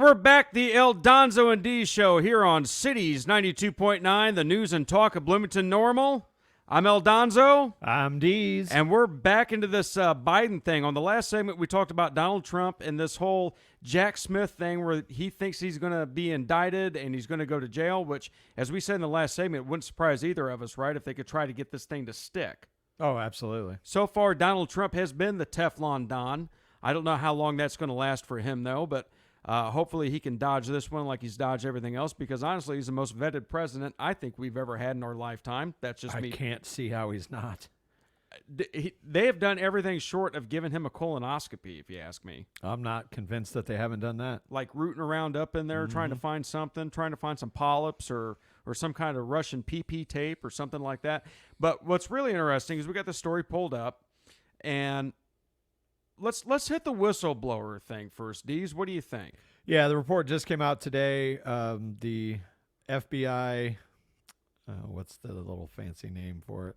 we're back. The El Donzo and D show here on Cities 92.9, the news and talk of Bloomington Normal. I'm El Donzo. I'm Deez. And we're back into this Biden thing. On the last segment, we talked about Donald Trump and this whole Jack Smith thing where he thinks he's going to be indicted and he's going to go to jail, which, as we said in the last segment, wouldn't surprise either of us, right, if they could try to get this thing to stick. Oh, absolutely. So far, Donald Trump has been the Teflon Don. I don't know how long that's going to last for him, though, but hopefully he can dodge this one like he's dodged everything else, because honestly, he's the most vetted president I think we've ever had in our lifetime. That's just me. I can't see how he's not. They have done everything short of giving him a colonoscopy, if you ask me. I'm not convinced that they haven't done that. Like rooting around up in there, trying to find something, trying to find some polyps or some kind of Russian PP tape or something like that. But what's really interesting is we got the story pulled up, and let's hit the whistleblower thing first. Deez, what do you think? Yeah, the report just came out today. The FBI, what's the little fancy name for it?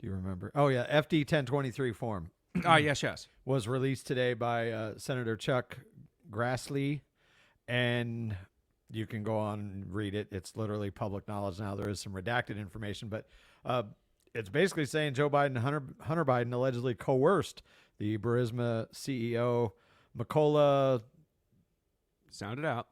Do you remember? Oh, yeah, FD 1023 form. Yes. Was released today by Senator Chuck Grassley, and you can go on and read it. It's literally public knowledge now. There is some redacted information, but it's basically saying Joe Biden, Hunter Biden, allegedly coerced the Burisma CEO, Mykola. Sound it out.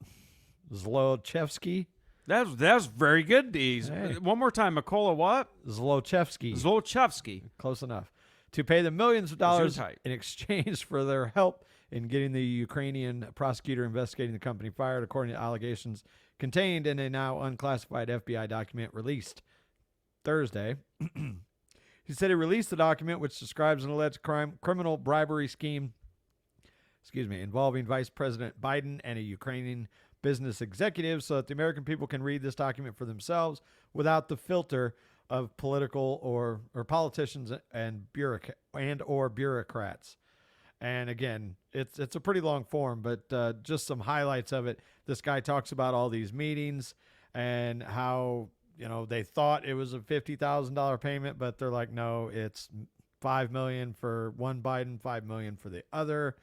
Zlochevsky. That's very good, Deez. Hey. One more time, Mykola what? Zlochevsky. Close enough. To pay them millions of dollars in exchange for their help in getting the Ukrainian prosecutor investigating the company fired, according to allegations contained in a now unclassified FBI document released Thursday. He said he released the document, which describes an alleged criminal bribery scheme, involving Vice President Biden and a Ukrainian business executive, so that the American people can read this document for themselves without the filter of political or politicians and bureaucrats. And again, it's a pretty long form, but just some highlights of it. This guy talks about all these meetings and how, they thought it was a $50,000 payment, but they're like, no, it's $5 million for one Biden, $5 million for the other.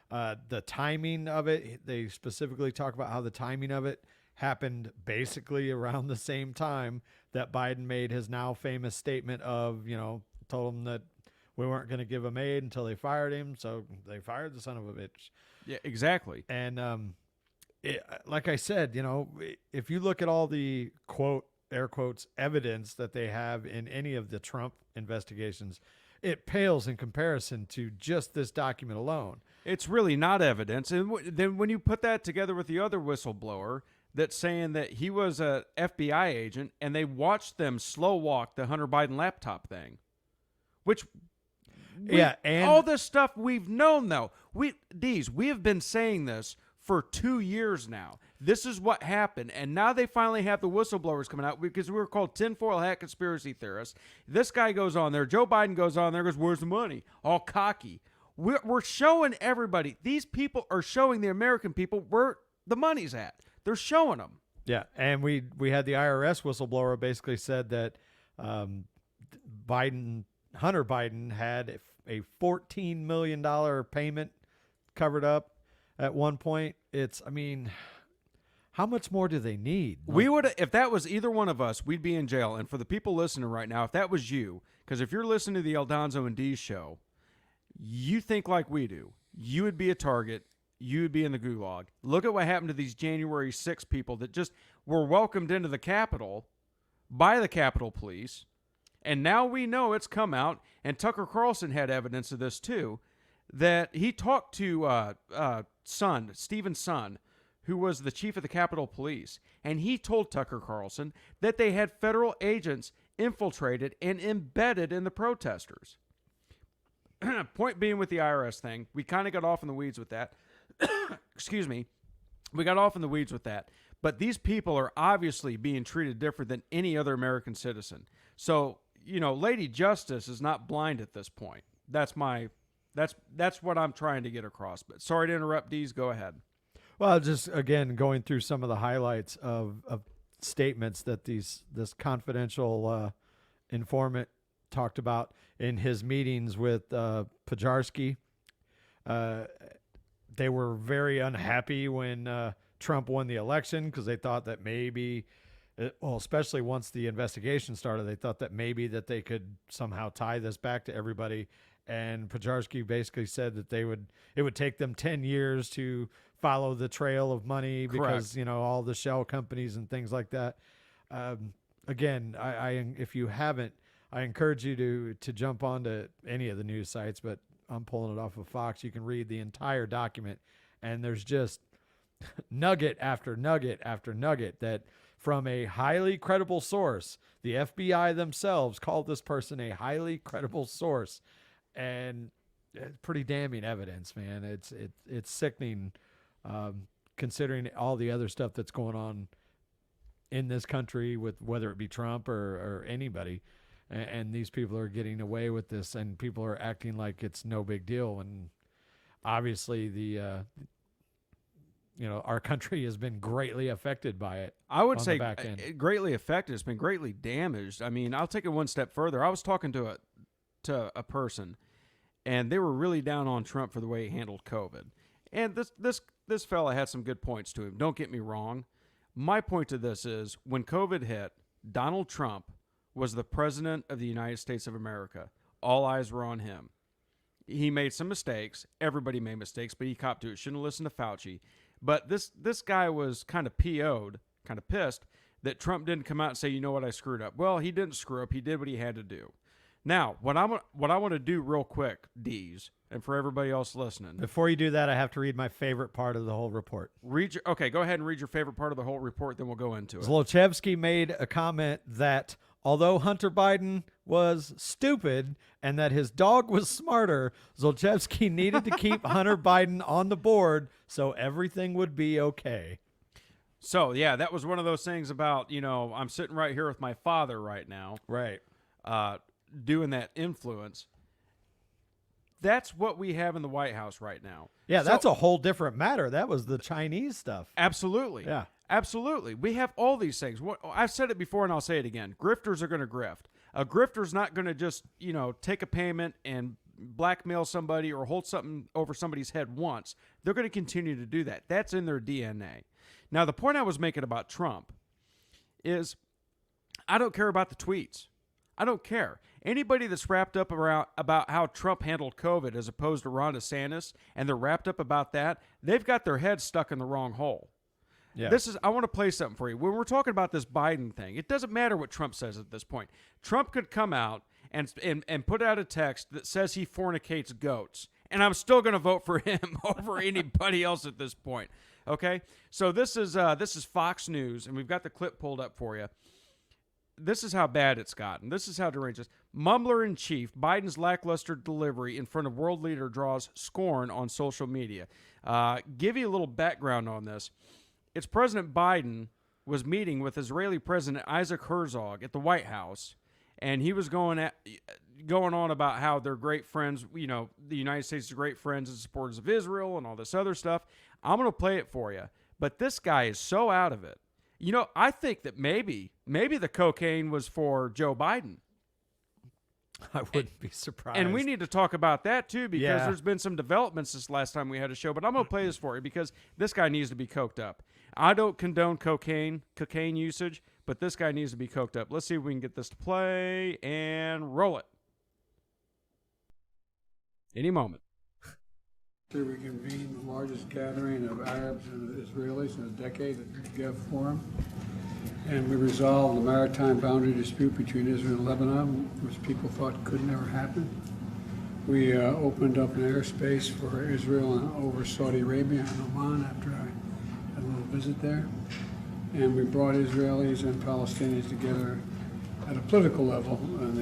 The timing of it, they specifically talk about how the timing of it happened basically around the same time that Biden made his now famous statement of, told him that we weren't going to give him aid until they fired him. So they fired the son of a bitch. Yeah, exactly. And like I said, if you look at all the quote, air quotes, evidence that they have in any of the Trump investigations, it pales in comparison to just this document alone. It's really not evidence. And then when you put that together with the other whistleblower that's saying that he was a FBI agent and they watched them slow walk the Hunter Biden laptop thing, which and all this stuff we've known, though. We have been saying this for 2 years now. This is what happened, and now they finally have the whistleblowers coming out, because we were called tinfoil hat conspiracy theorists. This guy goes on there, Joe Biden goes on there, goes, "Where's the money?" All cocky. We're showing everybody. These people are showing the American people where the money's at. They're showing them. Yeah, and we had the IRS whistleblower basically said that Hunter Biden had a $14 million payment covered up at one point. How much more do they need? We would, if that was either one of us, we'd be in jail. And for the people listening right now, if that was you, because if you're listening to the El Donzo and D show, you think like we do. You would be a target. You would be in the gulag. Look at what happened to these January 6 people that just were welcomed into the Capitol by the Capitol Police. And now we know it's come out, and Tucker Carlson had evidence of this too, that he talked to Stephen's son, who was the chief of the Capitol Police, and he told Tucker Carlson that they had federal agents infiltrated and embedded in the protesters. Point being with the IRS thing, we kind of got off in the weeds with that. Excuse me. We got off in the weeds with that. But these people are obviously being treated different than any other American citizen. So, Lady Justice is not blind at this point. That's what I'm trying to get across. But sorry to interrupt, Deez. Go ahead. Well, just again going through some of the highlights of statements that this confidential informant talked about in his meetings with Pajarski. they were very unhappy when Trump won the election because they thought that maybe, well, especially once the investigation started, they thought that maybe that they could somehow tie this back to everybody. And Pajarski basically said that it would take them 10 years to follow the trail of money because, Correct. all the shell companies and things like that. Again, if you haven't, I encourage you to jump onto any of the news sites, but I'm pulling it off of Fox. You can read the entire document, and there's just nugget after nugget after nugget that from a highly credible source, the FBI themselves called this person a highly credible source, and it's pretty damning evidence, man. It's sickening, considering all the other stuff that's going on in this country with whether it be Trump or anybody. And these people are getting away with this, and people are acting like it's no big deal. And obviously, our country has been greatly affected by it. I would say greatly affected. It's been greatly damaged. I mean, I'll take it one step further. I was talking to a person, and they were really down on Trump for the way he handled COVID. And this fella had some good points to him. Don't get me wrong. My point to this is when COVID hit, Donald Trump was the president of the United States of America. All eyes were on him. He made some mistakes. Everybody made mistakes, but he copped to it. Shouldn't have listened to Fauci. But this guy was kind of PO'd, kind of pissed that Trump didn't come out and say, you know what, I screwed up. Well, he didn't screw up. He did what he had to do. Now, what I want to do real quick, D's, and for everybody else listening. Before you do that, I have to read my favorite part of the whole report. Okay, go ahead and read your favorite part of the whole report, then we'll go into it. Zlochevsky made a comment that although Hunter Biden was stupid and that his dog was smarter, Zlochevsky needed to keep Hunter Biden on the board so everything would be okay. So, yeah, that was one of those things about, I'm sitting right here with my father right now. Right. Doing that influence. That's what we have in the White House right now. Yeah, that's a whole different matter. That was the Chinese stuff. Absolutely. Yeah. Absolutely. We have all these things. I've said it before and I'll say it again. Grifters are going to grift. A grifter's not going to just, take a payment and blackmail somebody or hold something over somebody's head once. They're going to continue to do that. That's in their DNA. Now, the point I was making about Trump is I don't care about the tweets. I don't care. Anybody that's wrapped up about how Trump handled COVID as opposed to Ron DeSantis, and they're wrapped up about that, they've got their head stuck in the wrong hole. Yeah. I want to play something for you. When we're talking about this Biden thing, it doesn't matter what Trump says at this point. Trump could come out and put out a text that says he fornicates goats, and I'm still going to vote for him over anybody else at this point. Okay? So this is Fox News, and we've got the clip pulled up for you. This is how bad it's gotten. This is how deranged it is. Mumbler in chief, Biden's lackluster delivery in front of world leader draws scorn on social media. Give you a little background on this. It's President Biden was meeting with Israeli President Isaac Herzog at the White House, and he was going on about how they're great friends. The United States is great friends and supporters of Israel and all this other stuff. I'm going to play it for you. But this guy is so out of it. I think that maybe the cocaine was for Joe Biden. I wouldn't be surprised. And we need to talk about that, too, because there's been some developments this last time we had a show. But I'm going to play this for you because this guy needs to be coked up. I don't condone cocaine usage, but this guy needs to be coked up. Let's see if we can get this to play and roll it. Any moment. We convened the largest gathering of Arabs and Israelis in a decade at the Gulf Forum, and we resolved the maritime boundary dispute between Israel and Lebanon, which people thought could never happen. We opened up an airspace for Israel and over Saudi Arabia and Oman after I had a little visit there, and we brought Israelis and Palestinians together at a political level, and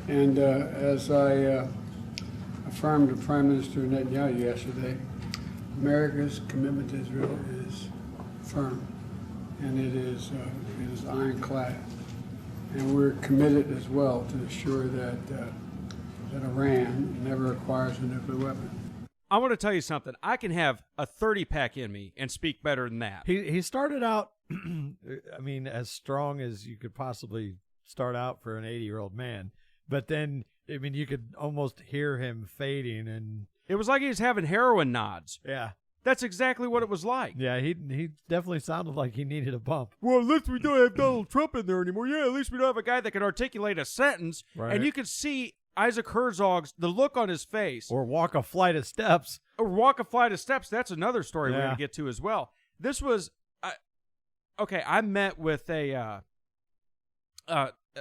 And as I affirmed to Prime Minister Netanyahu yesterday, America's commitment to Israel is firm, and it is ironclad. And we're committed as well to ensure that Iran never acquires a nuclear weapon. I want to tell you something. I can have a 30-pack in me and speak better than that. He started out, I mean, as strong as you could possibly start out for an 80-year-old man. But then, I mean, you could almost hear him fading, and It was like he was having heroin nods. yeah. That's exactly what it was like. Yeah, he definitely sounded like he needed a bump. Well, at least we don't have Donald Trump in there anymore. Yeah, at least we don't have a guy that can articulate a sentence. Right. And you could see Isaac Herzog's, the look on his face. Or walk a flight of steps. Or walk a flight of steps. That's another story we're Yeah. going to get to as well. This was, okay, I met with an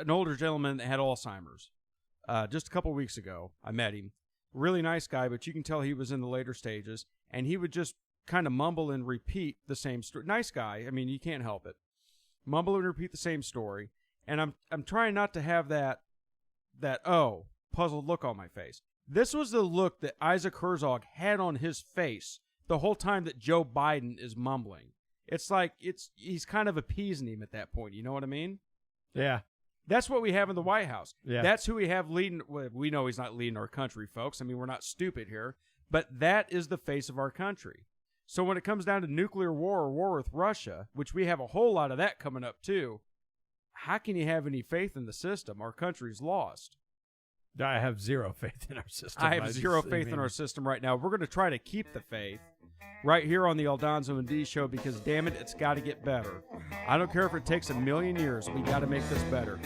older gentleman that had Alzheimer's just a couple weeks ago. I met him. Really nice guy, but you can tell he was in the later stages. And he would just kind of mumble and repeat the same story. Nice guy. I mean, you can't help it. Mumble and repeat the same story. And I'm trying not to have that puzzled look on my face. This was the look that Isaac Herzog had on his face the whole time that Joe Biden is mumbling. It's like he's kind of appeasing him at that point. You know what I mean? Yeah. That's what we have in the White House. Yeah. That's who we have leading. Well, we know he's not leading our country, folks. I mean, we're not stupid here. But that is the face of our country. So when it comes down to nuclear war or war with Russia, which we have a whole lot of that coming up too, how can you have any faith in the system? Our country's lost. I have zero faith in our system. I have zero faith in our system right now. We're going to try to keep the faith right here on the Aldonzo and D show because, damn it, it's got to get better. I don't care if it takes 1,000,000 years. We got to make this better.